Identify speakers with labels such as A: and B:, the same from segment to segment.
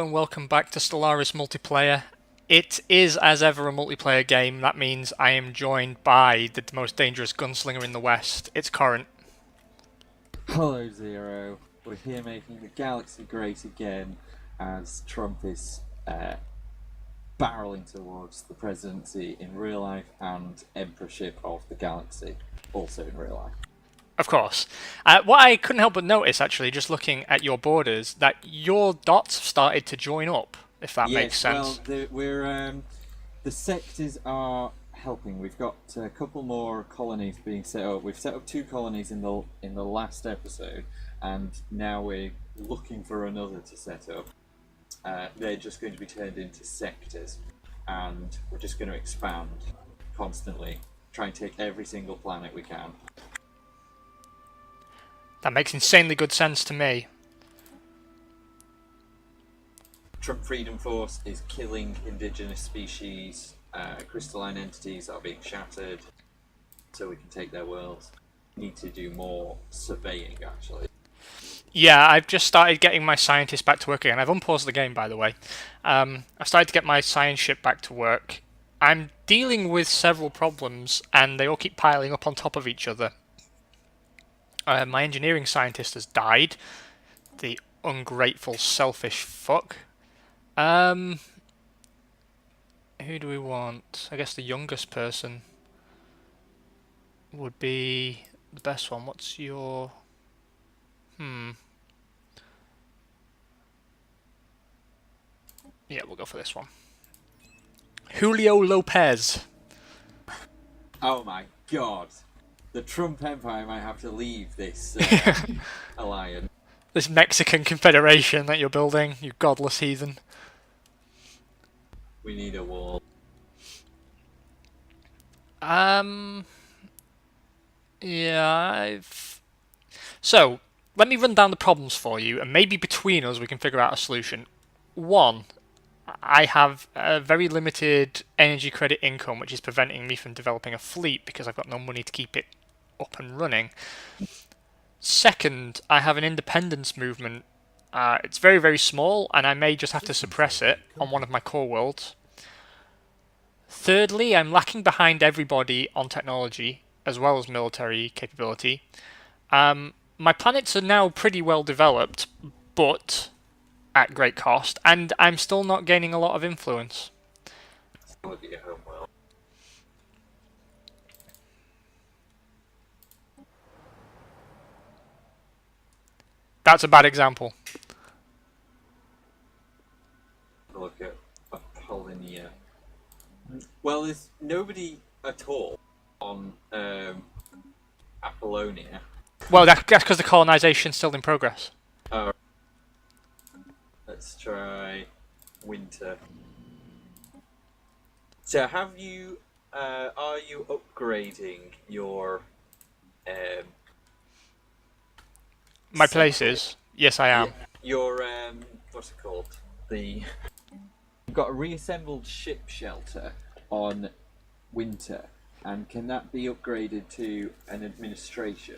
A: and welcome back to Stellaris multiplayer. It is, as ever, a multiplayer game. That means I am joined by the most dangerous gunslinger in the West. It's Corrant.
B: Hello, Zero. We're here making the galaxy great again as Trump is barreling towards the presidency in real life and emperorship of the galaxy, also in real life.
A: Of course. What I couldn't help but notice, actually, just looking at your borders, that your dots have started to join up, if that makes sense.
B: Well, the sectors are helping. We've got a couple more colonies being set up. We've set up 2 colonies in the last episode, and now we're looking for another to set up. They're just going to be turned into sectors, and we're just going to expand constantly, try and take every single planet we can.
A: That makes insanely good sense to me.
B: Trump Freedom Force is killing indigenous species, crystalline entities are being shattered, so we can take their worlds. We need to do more surveying, actually.
A: Yeah, I've just started getting my scientists back to work again. I've unpaused the game, by the way. I've started to get my science ship back to work. I'm dealing with several problems, and they all keep piling up on top of each other. My engineering scientist has died. The ungrateful, selfish fuck. Who do we want? I guess the youngest person would be the best one. What's your... Yeah, we'll go for this one. Julio Lopez.
B: Oh my god. The Trump Empire might have to leave this alliance.
A: This Mexican confederation that you're building, you godless heathen.
B: We need a wall.
A: Yeah, So, let me run down the problems for you, and maybe between us we can figure out a solution. 1, I have a very limited energy credit income, which is preventing me from developing a fleet because I've got no money to keep it up and running. 2nd, I have an independence movement. It's very, very small, and I may just have to suppress it on one of my core worlds. 3rdly, I'm lacking behind everybody on technology, as well as military capability. My planets are now pretty well developed, but at great cost, and I'm still not gaining a lot of influence.
B: Look at your home world.
A: That's a bad example.
B: Look at Apollonia. Well, there's nobody at all on Apollonia.
A: Well, that's because the colonization's still in progress.
B: Let's try winter. So, have you? Are you upgrading your?
A: My places? Yes, I am.
B: Your what's it called? You've got a reassembled ship shelter on winter, and can that be upgraded to an administration?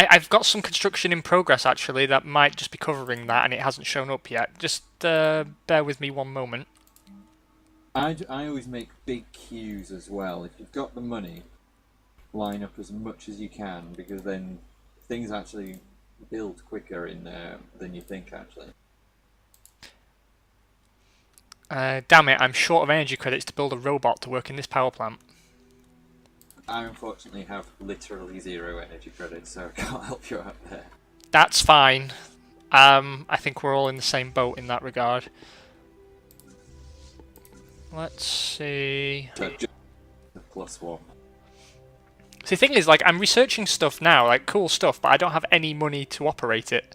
A: I've got some construction in progress, actually, that might just be covering that, and it hasn't shown up yet. Just bear with me one moment.
B: I always make big queues as well. If you've got the money, line up as much as you can, because then things actually build quicker in there than you think, actually.
A: Damn it, I'm short of energy credits to build a robot to work in this power plant.
B: I unfortunately have literally 0 energy credits, so I can't help you out there.
A: That's fine. I think we're all in the same boat in that regard. Let's see...
B: So just the +1.
A: See, the thing is, like, I'm researching stuff now, like, cool stuff, but I don't have any money to operate it.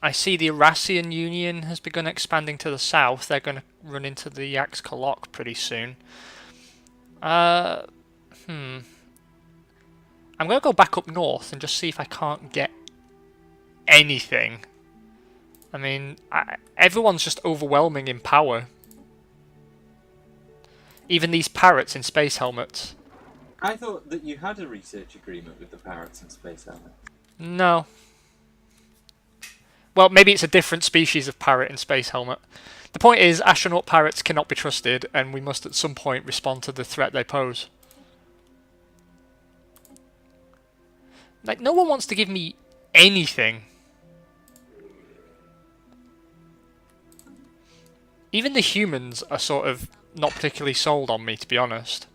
A: I see the Eurasian Union has begun expanding to the south. They're going to run into the Yaxkalok pretty soon. I'm going to go back up north and just see if I can't get anything. I mean, everyone's just overwhelming in power. Even these parrots in space helmets.
B: I thought that you had a research agreement with the parrots in Space Helmet.
A: No. Well, maybe it's a different species of parrot in Space Helmet. The point is, astronaut parrots cannot be trusted, and we must at some point respond to the threat they pose. Like, no one wants to give me anything. Even the humans are sort of not particularly sold on me, to be honest.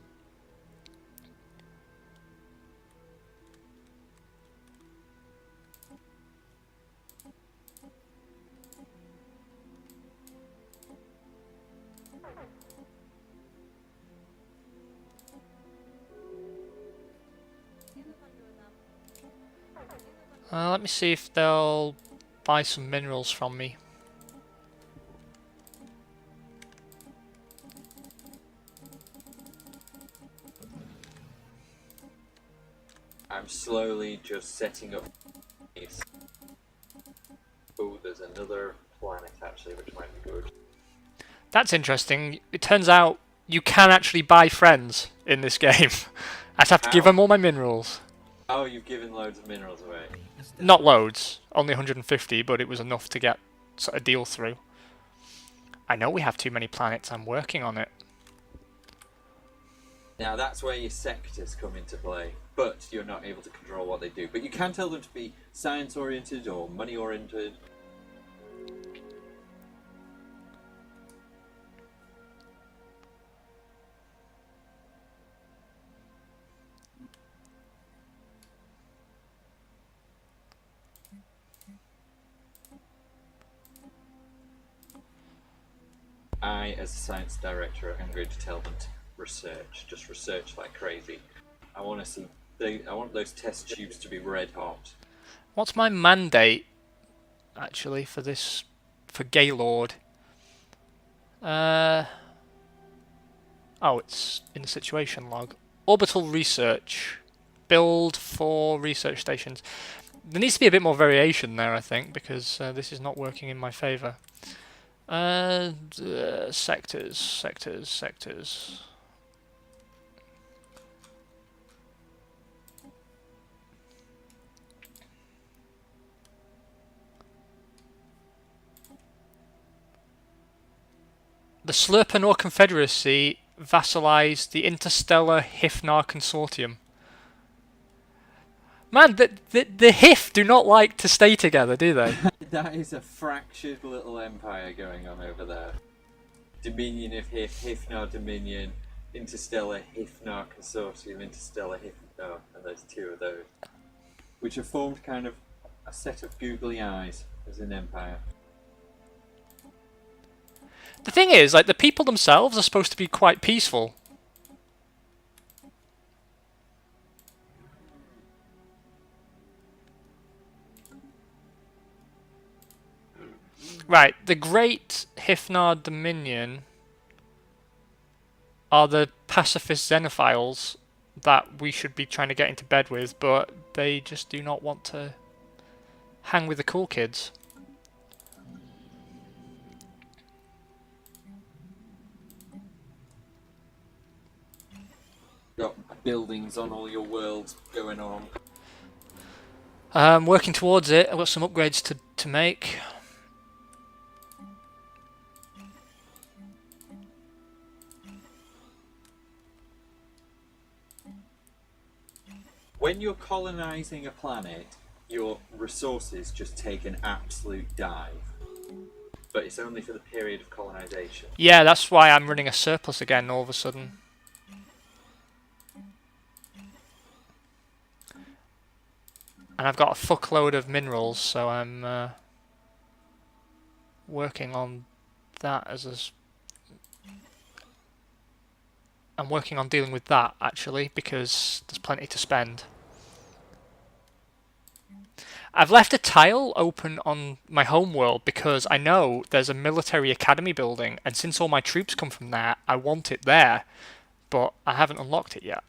A: Let me see if they'll buy some minerals from me.
B: I'm slowly just setting up these. Oh, there's another planet actually, which might be good.
A: That's interesting. It turns out you can actually buy friends in this game. I just have to give them all my minerals.
B: Oh, you've given loads of minerals away.
A: Not loads, only 150, but it was enough to get a deal through. I know we have too many planets, I'm working on it.
B: Now that's where your sectors come into play, but you're not able to control what they do. But you can tell them to be science-oriented or money-oriented. I, as a science director, am going to tell them to research. Just research like crazy. I want to see. I want those test tubes to be red hot.
A: What's my mandate, actually, for this, for Gaylord? Oh, it's in the situation log. Orbital research. Build 4 research stations. There needs to be a bit more variation there, I think, because this is not working in my favour. Sectors. The Slurpanor Confederacy vassalized the Interstellar Hifnar Consortium. Man, the HIF do not like to stay together, do they?
B: That is a fractured little empire going on over there. Dominion of HIF, Hifnar Dominion, Interstellar Hifnar Consortium, Interstellar Hifnar, and there's 2 of those. Which have formed kind of a set of googly eyes as an empire.
A: The thing is, like, the people themselves are supposed to be quite peaceful. Right, the Great Hifnar Dominion are the pacifist xenophiles that we should be trying to get into bed with, but they just do not want to hang with the cool kids.
B: Got buildings on all your worlds going on.
A: Working towards it. I've got some upgrades to make.
B: When you're colonizing a planet, your resources just take an absolute dive. But it's only for the period of colonization.
A: Yeah, that's why I'm running a surplus again all of a sudden. And I've got a fuckload of minerals, so I'm working on that as a... I'm working on dealing with that, actually, because there's plenty to spend. I've left a tile open on my home world because I know there's a military academy building, and since all my troops come from there, I want it there, but I haven't unlocked it yet.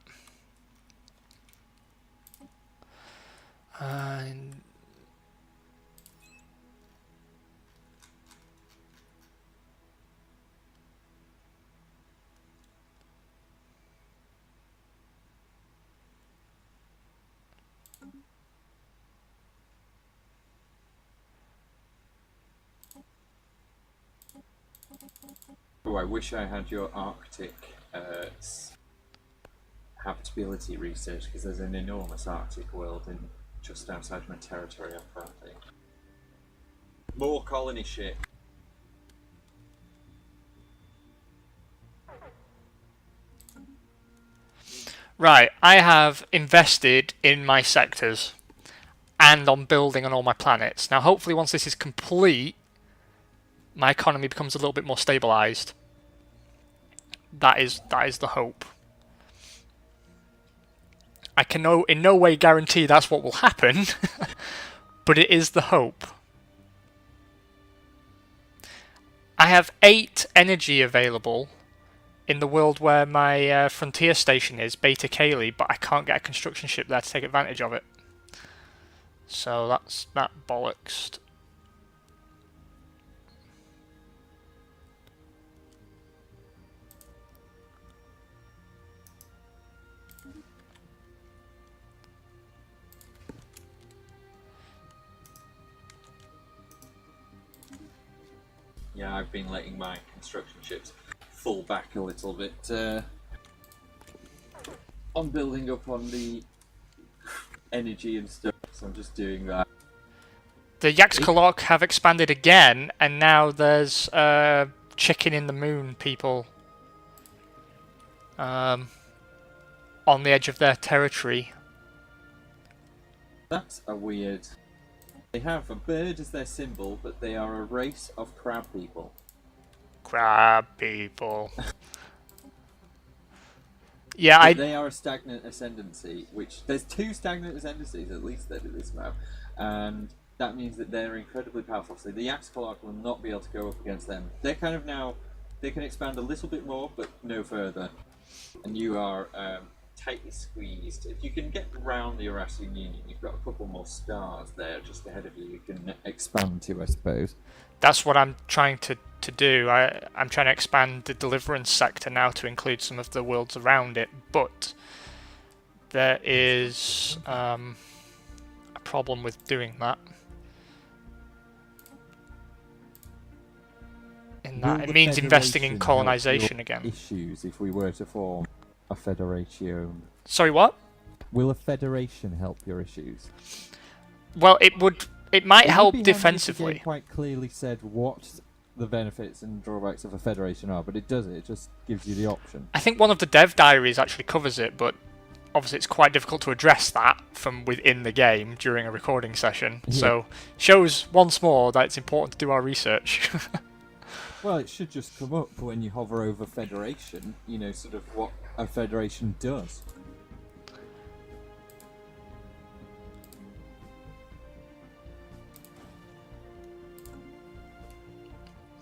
B: Oh, I wish I had your Arctic habitability research, because there's an enormous Arctic world in just outside my territory, apparently. More colony shit.
A: Right, I have invested in my sectors and on building on all my planets. Now, hopefully, once this is complete, my economy becomes a little bit more stabilized. That is the hope. I can in no way guarantee that's what will happen, but it is the hope. I have 8 energy available in the world where my frontier station is, Beta Cayley, but I can't get a construction ship there to take advantage of it. So that's that bollocksed.
B: Yeah, I've been letting my construction ships fall back a little bit on building up on the energy and stuff, so I'm just doing that.
A: The Yaxkalok have expanded again, and now there's chicken in the moon people on the edge of their territory.
B: That's a weird... They have a bird as their symbol, but they are a race of crab people.
A: Crab people. Yeah,
B: They are a stagnant ascendancy, which... There's 2 stagnant ascendancies, at least, that in this map, and that means that they're incredibly powerful. So the Yaxkalok will not be able to go up against them. They're kind of now... They can expand a little bit more, but no further. And you are tightly squeezed. If you can get round the Eurasian Union, you've got a couple more stars there just ahead of you. You can expand to, I suppose.
A: That's what I'm trying to do. I'm trying to expand the Deliverance sector now to include some of the worlds around it, but there is a problem with doing that. In that it means investing in colonization again.
B: Issues if we were to form a federation.
A: Sorry, what?
B: Will a federation help your issues?
A: Well, it would. It might help defensively.
B: The game quite clearly said what the benefits and drawbacks of a federation are, but it does it. It just gives you the option.
A: I think one of the dev diaries actually covers it, but obviously it's quite difficult to address that from within the game during a recording session. Yeah. So shows once more that it's important to do our research.
B: Well, it should just come up when you hover over federation. You know, sort of what a federation does.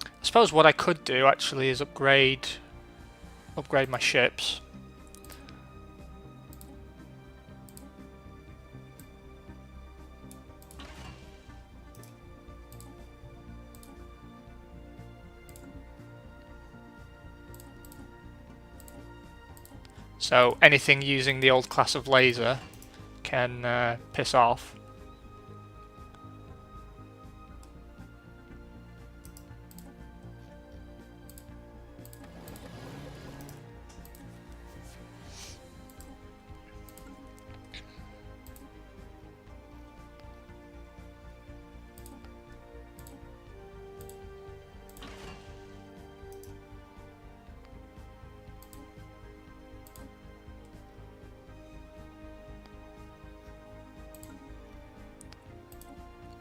A: I suppose what I could do actually is upgrade my ships. So anything using the old class of laser can piss off.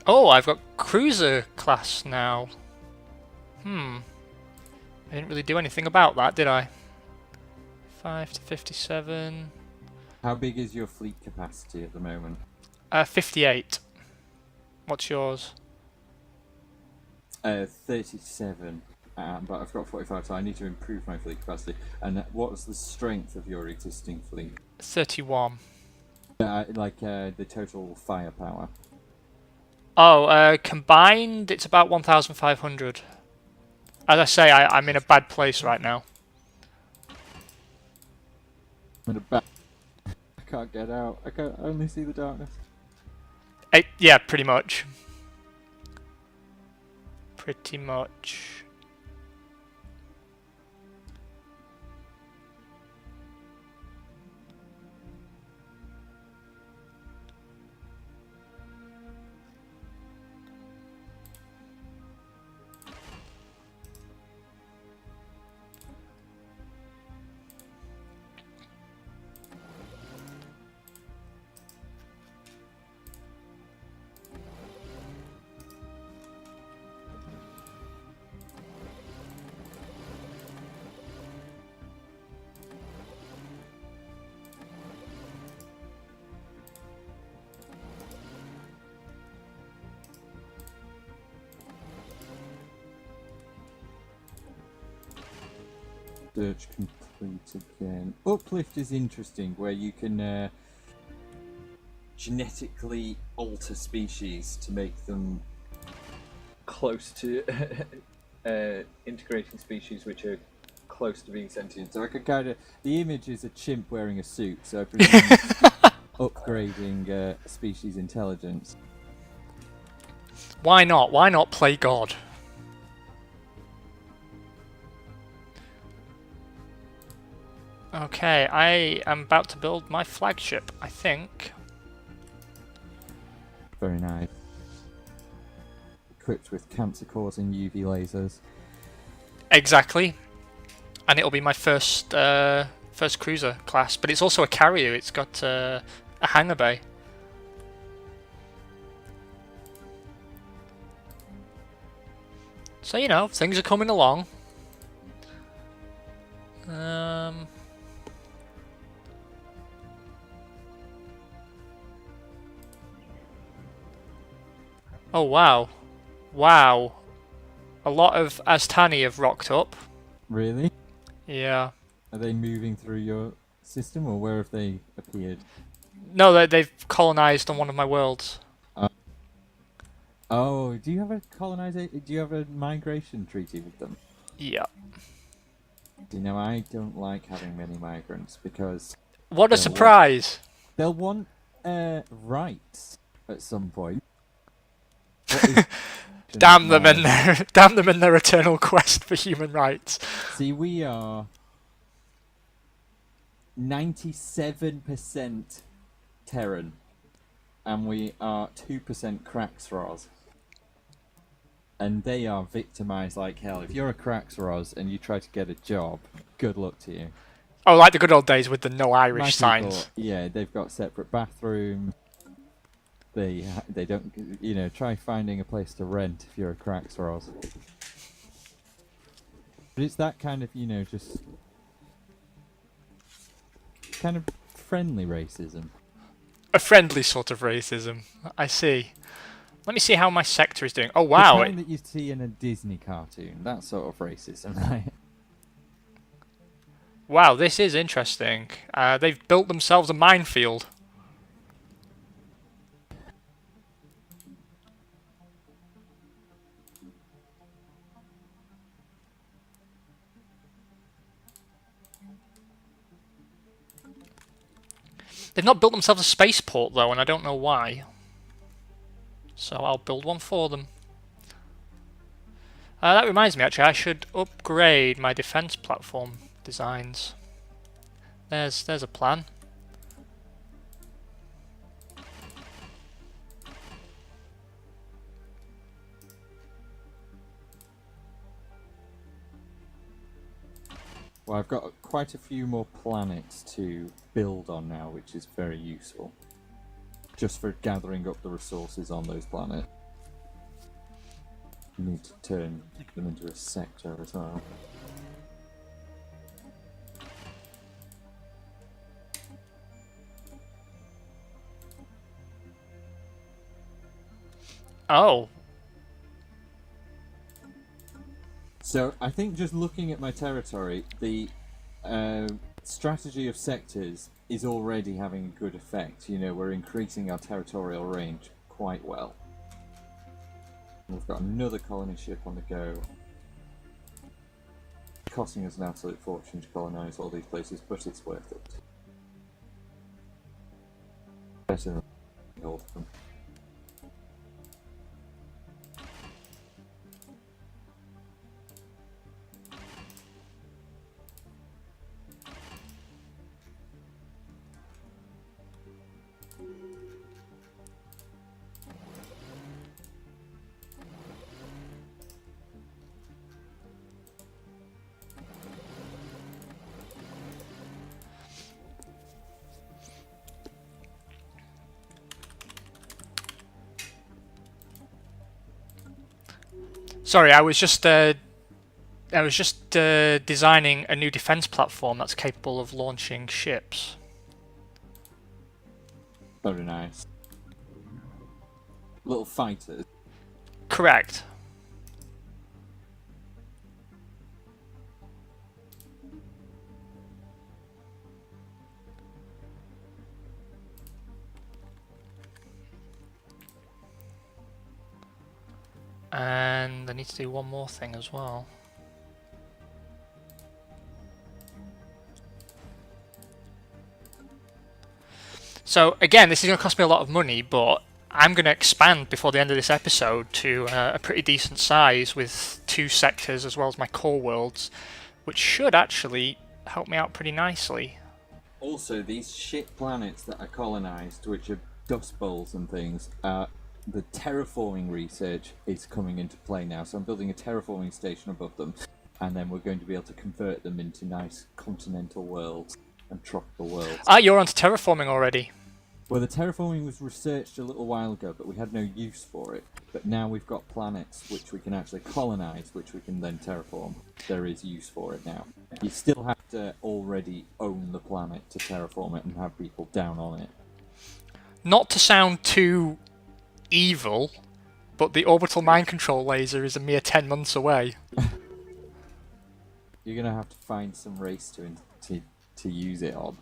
A: Oh, I've got cruiser class now. I didn't really do anything about that, did I? 5 to 57.
B: How big is your fleet capacity at the moment?
A: 58. What's yours?
B: 37. But I've got 45, so I need to improve my fleet capacity. And what's the strength of your existing fleet?
A: 31.
B: The total firepower.
A: Oh, combined, it's about 1,500. As I say, I'm in a bad place right now.
B: I'm in a bad... I can't get out. I can only see the darkness.
A: Yeah, pretty much. Pretty much.
B: Search complete again. Uplift is interesting, where you can genetically alter species to make them close to integrating species which are close to being sentient. So I could kind of... The image is a chimp wearing a suit, so I presume it's upgrading species intelligence.
A: Why not? Why not play God? Okay, I am about to build my flagship, I think.
B: Very nice. Equipped with cancer-causing UV lasers.
A: Exactly. And it'll be my first first cruiser class, but it's also a carrier. It's got a hangar bay. So, you know, things are coming along. Oh, wow. Wow. A lot of Aztani have rocked up.
B: Really?
A: Yeah.
B: Are they moving through your system, or where have they appeared?
A: No, they've colonized on one of my worlds.
B: Oh, do you have a colonization? Do you have a migration treaty with them?
A: Yeah.
B: You know, I don't like having many migrants because
A: What a surprise!
B: they'll want rights at some point. What is
A: Damn them and their eternal quest for human rights.
B: See, we are 97% Terran, and we are 2% Craxros. And they are victimized like hell. If you're a Craxros and you try to get a job, good luck to you.
A: Oh, like the good old days with the no Irish
B: My people,
A: signs.
B: yeah, they've got separate bathrooms. They don't, you know, try finding a place to rent if you're a Craxros. But it's that kind of, you know, just kind of friendly racism.
A: A friendly sort of racism. I see. Let me see how my sector is doing. Oh, wow.
B: The kind that you see in a Disney cartoon, that sort of racism, right?
A: Wow, this is interesting. They've built themselves a minefield. They've not built themselves a spaceport, though, and I don't know why. So I'll build one for them. That reminds me, actually, I should upgrade my defense platform designs. There's a plan.
B: Well, I've got quite a few more planets to build on now, which is very useful. Just for gathering up the resources on those planets. You need to turn them into a sector as well.
A: Oh.
B: So I think just looking at my territory, the strategy of sectors is already having a good effect. You know, we're increasing our territorial range quite well. We've got another colony ship on the go. Costing us an absolute fortune to colonise all these places, but it's worth it. Better than all of them.
A: Sorry, I was just designing a new defense platform that's capable of launching ships.
B: Very nice. Little fighters.
A: Correct. And I need to do one more thing as well. So again, this is going to cost me a lot of money, but I'm going to expand before the end of this episode to a pretty decent size with 2 sectors as well as my core worlds, which should actually help me out pretty nicely.
B: Also, these shit planets that are colonized, which are dust bowls and things, the terraforming research is coming into play now. So I'm building a terraforming station above them, and then we're going to be able to convert them into nice continental worlds and tropical worlds.
A: Ah, you're onto terraforming already.
B: Well, the terraforming was researched a little while ago, but we had no use for it. But now we've got planets which we can actually colonize, which we can then terraform. There is use for it now. You still have to already own the planet to terraform it and have people down on it.
A: Not to sound too evil, but the orbital mind control laser is a mere 10 months away.
B: You're going to have to find some race to use it on.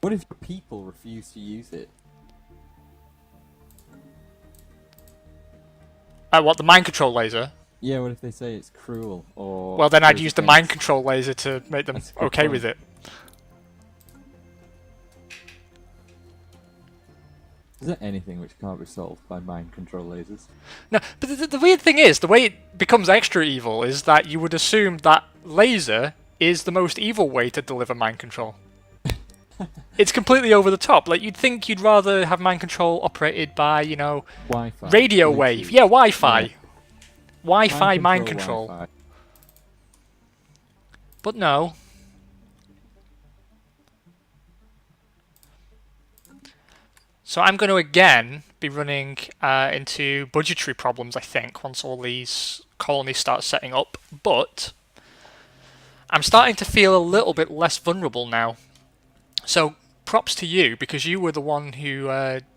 B: What if people refuse to use it?
A: What, the mind control laser?
B: Yeah, what if they say it's cruel or...
A: Well, then I'd use the mind control laser to make them okay with it.
B: Is there anything which can't be solved by mind control lasers?
A: No, but the weird thing is, the way it becomes extra evil is that you would assume that laser is the most evil way to deliver mind control. It's completely over the top. Like, you'd think you'd rather have mind control operated by, you know,
B: Wi-Fi.
A: radio
B: Bluetooth.
A: wave. Yeah, Wi-Fi.
B: Yeah.
A: Wi-Fi mind control.
B: Wi-Fi.
A: But no. So I'm going to again be running into budgetary problems, I think, once all these colonies start setting up. But I'm starting to feel a little bit less vulnerable now. So props to you, because you were the one who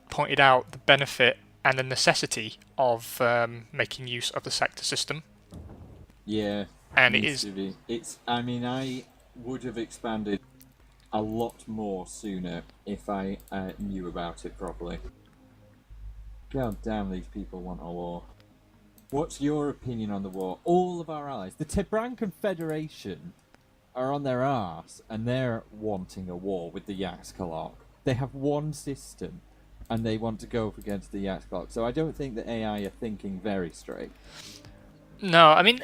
A: pointed out the benefit and the necessity of making use of the sector system.
B: Yeah.
A: And it
B: needs
A: is...
B: to be. I mean, I would have expanded a lot more sooner if I knew about it properly. God damn, these people want a war. What's your opinion on the war? All of our allies, the Tebran Confederation, are on their arse, and they're wanting a war with the Yaxkalok. They have one system, and they want to go up against the Yaxkalok. So I don't think the AI are thinking very straight.
A: No, I mean...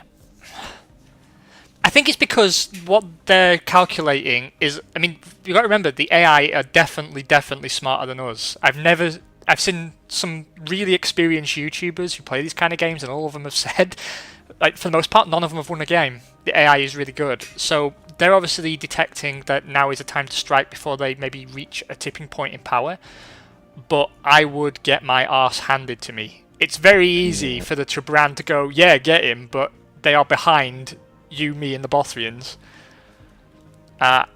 A: I think it's because what they're calculating is... I mean, you got to remember, the AI are definitely smarter than us. I've seen some really experienced YouTubers who play these kind of games, and all of them have said, like, for the most part, none of them have won a game. The AI is really good. So they're obviously detecting that now is a time to strike before they maybe reach a tipping point in power. But I would get my arse handed to me. It's very easy for the Tebran to go, yeah, get him, but they are behind you, me, and the Bothrians. The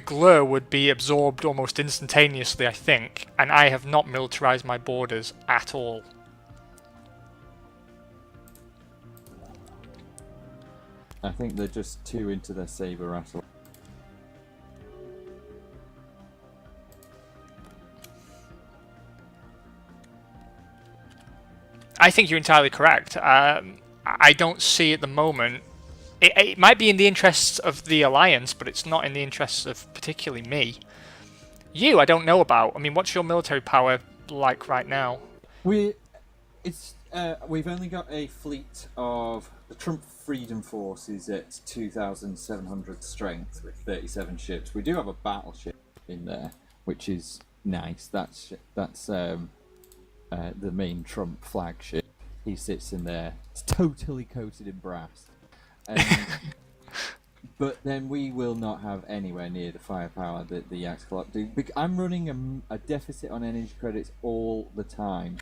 A: Glur would be absorbed almost instantaneously, I think, and I have not militarized my borders at all.
B: I think they're just too into their saber rattle.
A: I think you're entirely correct. I don't see at the moment... It might be in the interests of the Alliance, but it's not in the interests of particularly me. You, I don't know about. I mean, what's your military power like right now?
B: We've only got a fleet of... The Trump Freedom Force is at 2,700 strength with 37 ships. We do have a battleship in there, which is nice. That's the main Trump flagship. He sits in there. It's totally coated in brass. But then we will not have anywhere near the firepower that the Yaxkalok do. I'm running a deficit on energy credits all the time.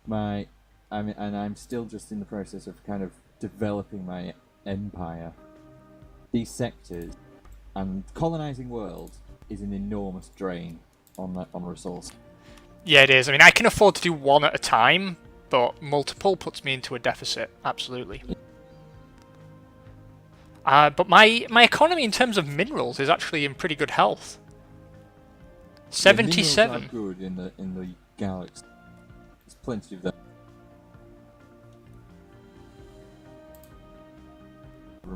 B: And I'm still just in the process of kind of developing my empire. These sectors and colonizing worlds is an enormous drain on resource.
A: Yeah, it is. I mean, I can afford to do one at a time, but multiple puts me into a deficit. Absolutely. But my economy in terms of minerals is actually in pretty good health. 77.
B: Yeah, minerals are good in the galaxy. There's plenty of them.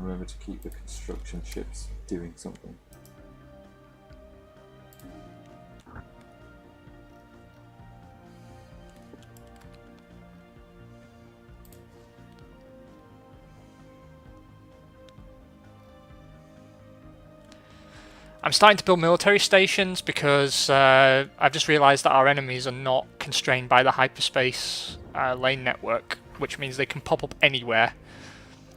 B: remember to keep the construction ships doing something.
A: I'm starting to build military stations because I've just realised that our enemies are not constrained by the hyperspace lane network, which means they can pop up anywhere.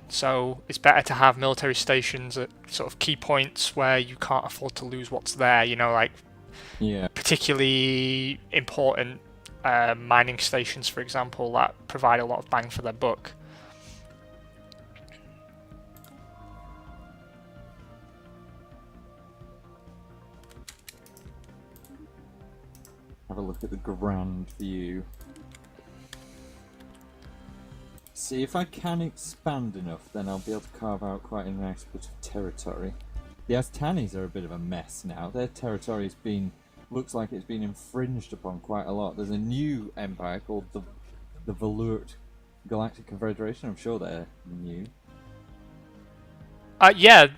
A: So it's better to have military stations at sort of key points where you can't afford to lose what's there, you know, like particularly important mining stations, for example, that provide a lot of bang for their buck.
B: Have a look at the grand view. See, if I can expand enough, then I'll be able to carve out quite a nice bit of territory. The Aztanis are a bit of a mess now. Their territory's been, looks like it's been infringed upon quite a lot. There's a new empire called the Volurt Galactic Confederation. I'm sure they're new.
A: Yeah,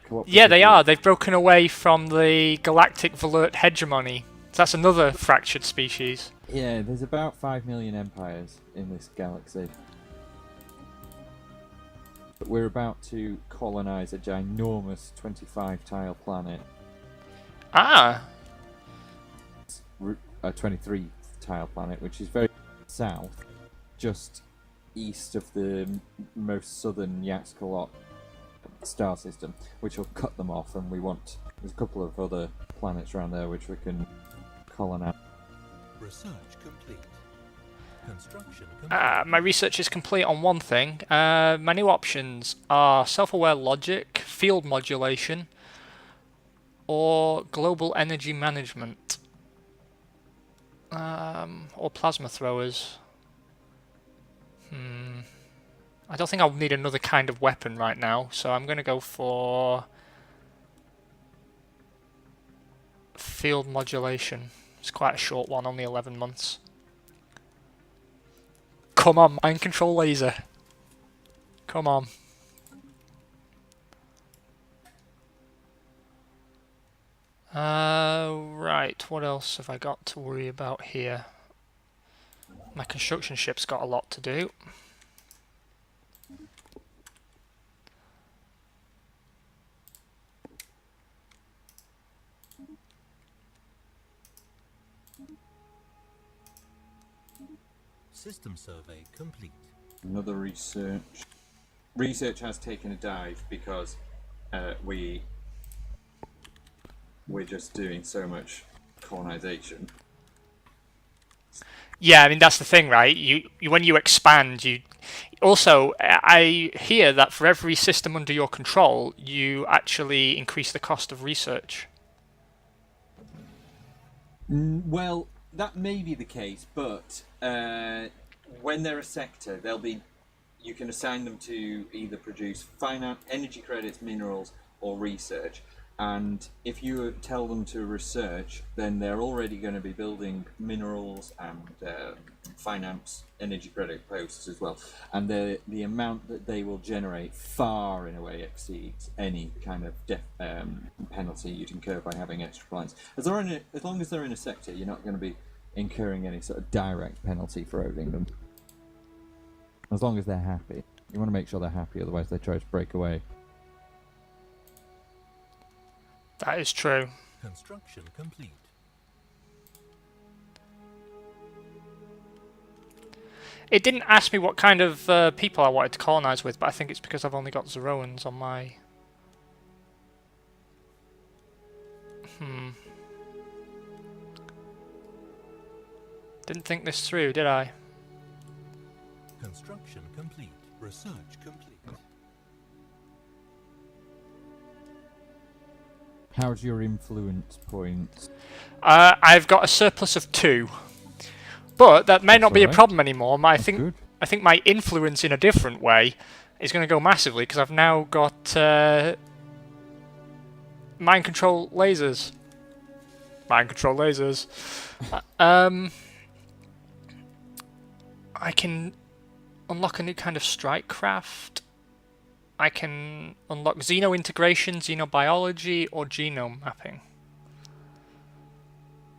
A: they are. They've broken away from the Galactic Volurt hegemony. That's another fractured species.
B: Yeah, there's about 5 million empires in this galaxy. But we're about to colonize a ginormous 25-tile planet.
A: Ah!
B: A 23-tile planet, which is very south, just east of the most southern Yaxkalot star system, which will cut them off, and there's a couple of other planets around there which we can colonize.
C: Research complete. Construction complete.
A: My research is complete on one thing. My new options are self-aware logic, field modulation, or global energy management, or plasma throwers. I don't think I'll need another kind of weapon right now, so I'm going to go for field modulation. It's quite a short one, only 11 months. Come on, mind control laser. Come on. Right, what else have I got to worry about here? My construction ship's got a lot to do.
C: System survey complete.
B: Another research. Research has taken a dive because we're just doing so much colonization.
A: Yeah, I mean that's the thing, right? You when you expand, you also I hear that for every system under your control, you actually increase the cost of research.
B: Well, that may be the case, but when they're a sector, you can assign them to either produce energy credits, minerals, or research. And if you tell them to research, then they're already going to be building minerals and finance energy credit posts as well. And the amount that they will generate far, in a way, exceeds any kind of penalty you'd incur by having extra clients. As long as they're in a sector, you're not going to be incurring any sort of direct penalty for owning them. As long as they're happy. You want to make sure they're happy, otherwise they try to break away.
A: That is true.
C: Construction complete.
A: It didn't ask me what kind of people I wanted to colonize with, but I think it's because I've only got Zeroans on my... Didn't think this through, did I?
C: Construction complete. Research complete.
B: How's your influence points?
A: I've got a surplus of 2. But that may not be a problem anymore. I think my influence in a different way is going to go massively because I've now got mind control lasers. Mind control lasers. I can unlock a new kind of strike craft. I can unlock xenointegration, xenobiology, or genome mapping.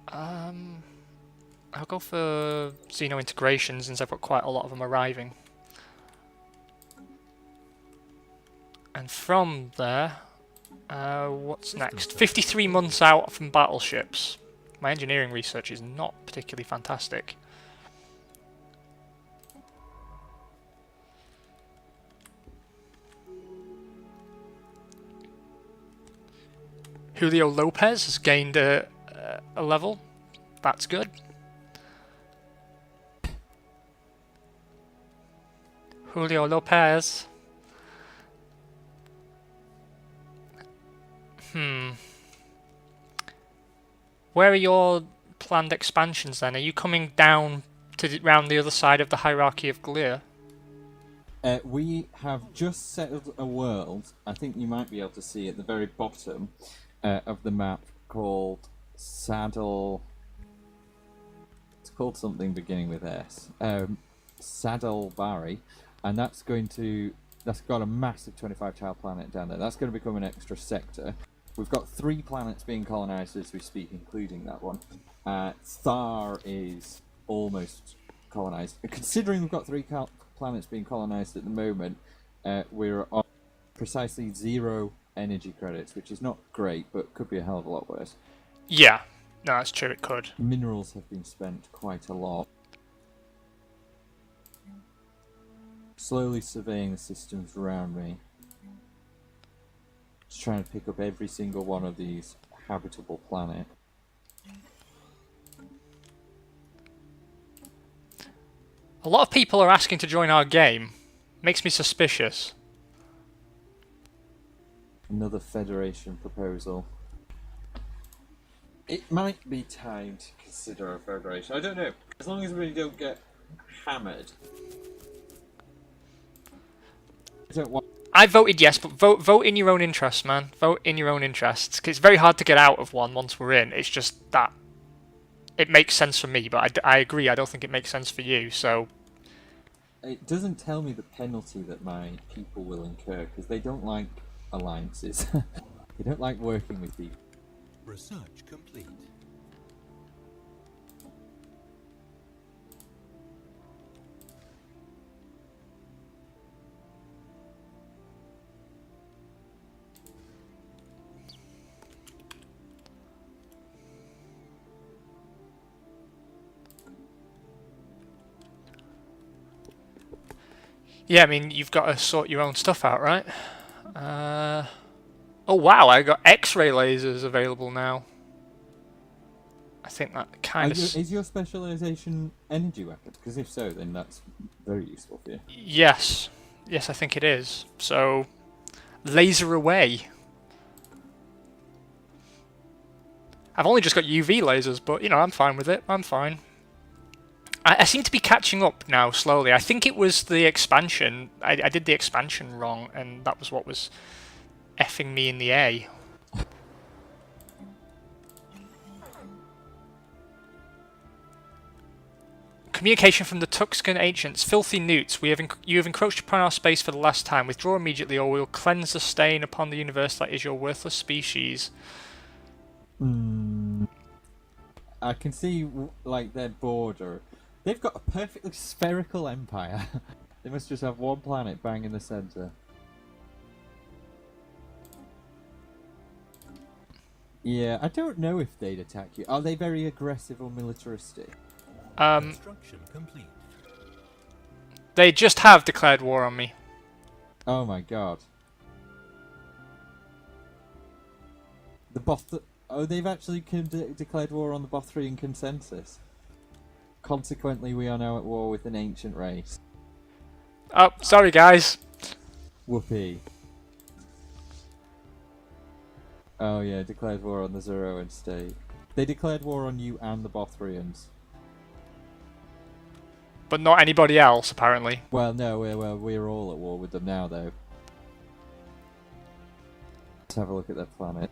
A: I'll go for xenointegration since I've got quite a lot of them arriving. And from there, what's next? 53 months out from battleships. My engineering research is not particularly fantastic. Julio Lopez has gained a level. That's good. Julio Lopez. Where are your planned expansions then? Are you coming down to round the other side of the hierarchy of Gleer?
B: We have just settled a world. I think you might be able to see at the very bottom of the map called Saddle. It's called something beginning with S. Saddleberry, and that's got a massive 25 tile planet down there. That's going to become an extra sector. We've got 3 planets being colonized as we speak, including that one. Thar is almost colonized. Considering we've got 3 planets being colonized at the moment, we're on precisely 0 energy credits, which is not great, but could be a hell of a lot worse.
A: Yeah, no, that's true, it could.
B: Minerals have been spent quite a lot. Slowly surveying the systems around me. Just trying to pick up every single one of these habitable planets.
A: A lot of people are asking to join our game. Makes me suspicious.
B: Another Federation proposal. It might be time to consider a Federation. I don't know. As long as we don't get hammered. I don't want...
A: I voted yes, but vote in your own interests, man. Vote in your own interests. 'Cause it's very hard to get out of one once we're in. It's just that it makes sense for me, but I agree. I don't think it makes sense for you. So
B: it doesn't tell me the penalty that my people will incur because they don't like alliances. They don't like working with people.
C: Research complete.
A: yeah, I mean you've got to sort your own stuff out, right? Oh wow, I got X-ray lasers available now. I think that kind of...
B: Is your specialization energy weapons? Because if so, then that's very useful for you.
A: Yes. Yes, I think it is. So, laser away. I've only just got UV lasers, but, you know, I'm fine with it. I'm fine. I seem to be catching up now, slowly. I think it was the expansion. I did the expansion wrong, and that was what was effing me in the A. Communication from the Tuxcan ancients. Filthy newts, you have encroached upon our space for the last time. Withdraw immediately, or we will cleanse the stain upon the universe that is your worthless species.
B: I can see, like, their border. They've got a perfectly spherical empire. They must just have one planet bang in the center. Yeah, I don't know if they'd attack you. Are they very aggressive or militaristic?
C: Construction complete.
A: They just have declared war on me.
B: Oh my god. The Oh, they've actually declared war on the Bothrian consensus. Consequently, we are now at war with an ancient race.
A: Oh, sorry guys.
B: Whoopee. Oh yeah, declared war on the Zeroan state. They declared war on you and the Bothrians.
A: But not anybody else, apparently.
B: Well, no, we're all at war with them now, though. Let's have a look at their planet.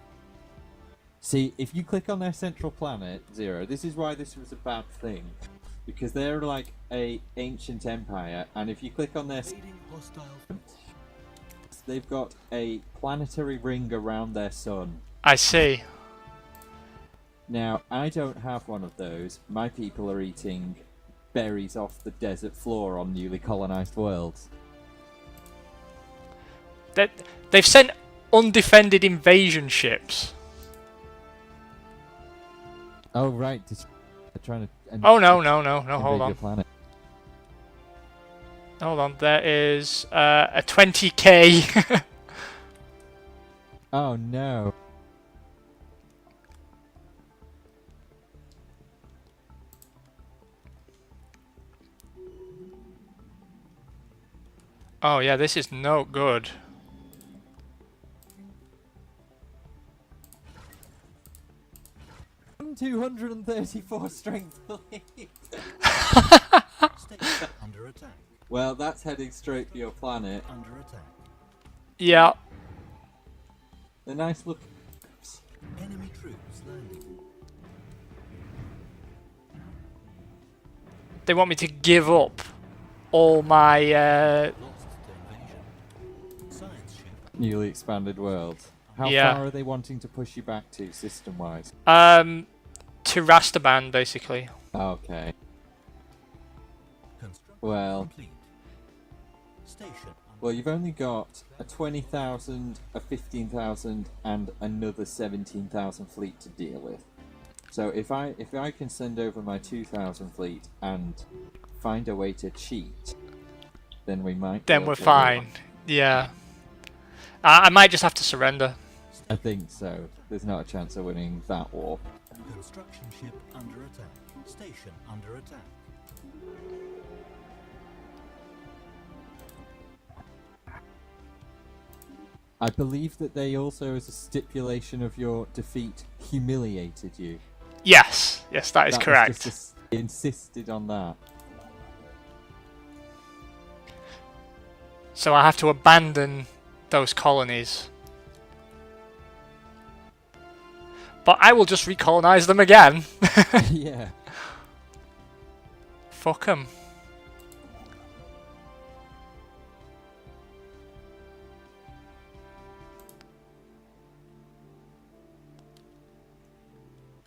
B: See, if you click on their central planet, Zero, this is why this was a bad thing. Because they're like a ancient empire, and if you click on their is they've got a planetary ring around their sun.
A: I see.
B: Now, I don't have one of those. My people are eating berries off the desert floor on newly colonized worlds.
A: They've sent undefended invasion ships.
B: Oh, right. They're trying to...
A: Oh, no, hold
B: invade
A: on.
B: your planet.
A: Hold on, there is a 20k.
B: Oh, no.
A: Oh yeah, this is no good.
B: $234 strength, please.
C: Station under attack.
B: Well, that's heading straight for your planet.
C: Under attack.
A: Yeah.
B: They're nice looking.
C: Enemy troops landing.
A: They want me to give up all my
C: Lost to invasion. Science ship.
B: Newly expanded world. How
A: Yeah.
B: far are they wanting to push you back to, system-wise?
A: to Rastaban basically.
B: Okay.
C: Construction
B: Well,
C: complete. Station under
B: well, you've only got a 20,000, a 15,000, and another 17,000 fleet to deal with. So if I can send over my 2,000 fleet and find a way to cheat, then we might. be
A: Then
B: able
A: we're
B: to
A: fine. Yeah. I might just have to surrender.
B: I think so. There's not a chance of winning that war.
C: Construction ship under attack. Station under attack.
B: I believe that they also, as a stipulation of your defeat, humiliated you.
A: Yes, that is
B: That was
A: correct.
B: just they insisted on that.
A: So I have to abandon those colonies. But I will just recolonize them again.
B: Yeah.
A: Fuck 'em.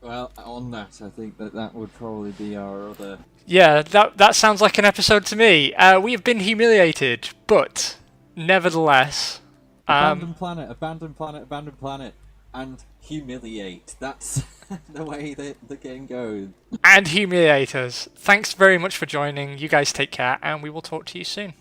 B: Well, on that, I think that would probably be our other.
A: Yeah, that sounds like an episode to me. We have been humiliated, but nevertheless,
B: Abandoned planet, abandoned planet, abandoned planet, and humiliate. That's the way that the game goes.
A: and humiliate us. Thanks very much for joining. You guys take care, and we will talk to you soon.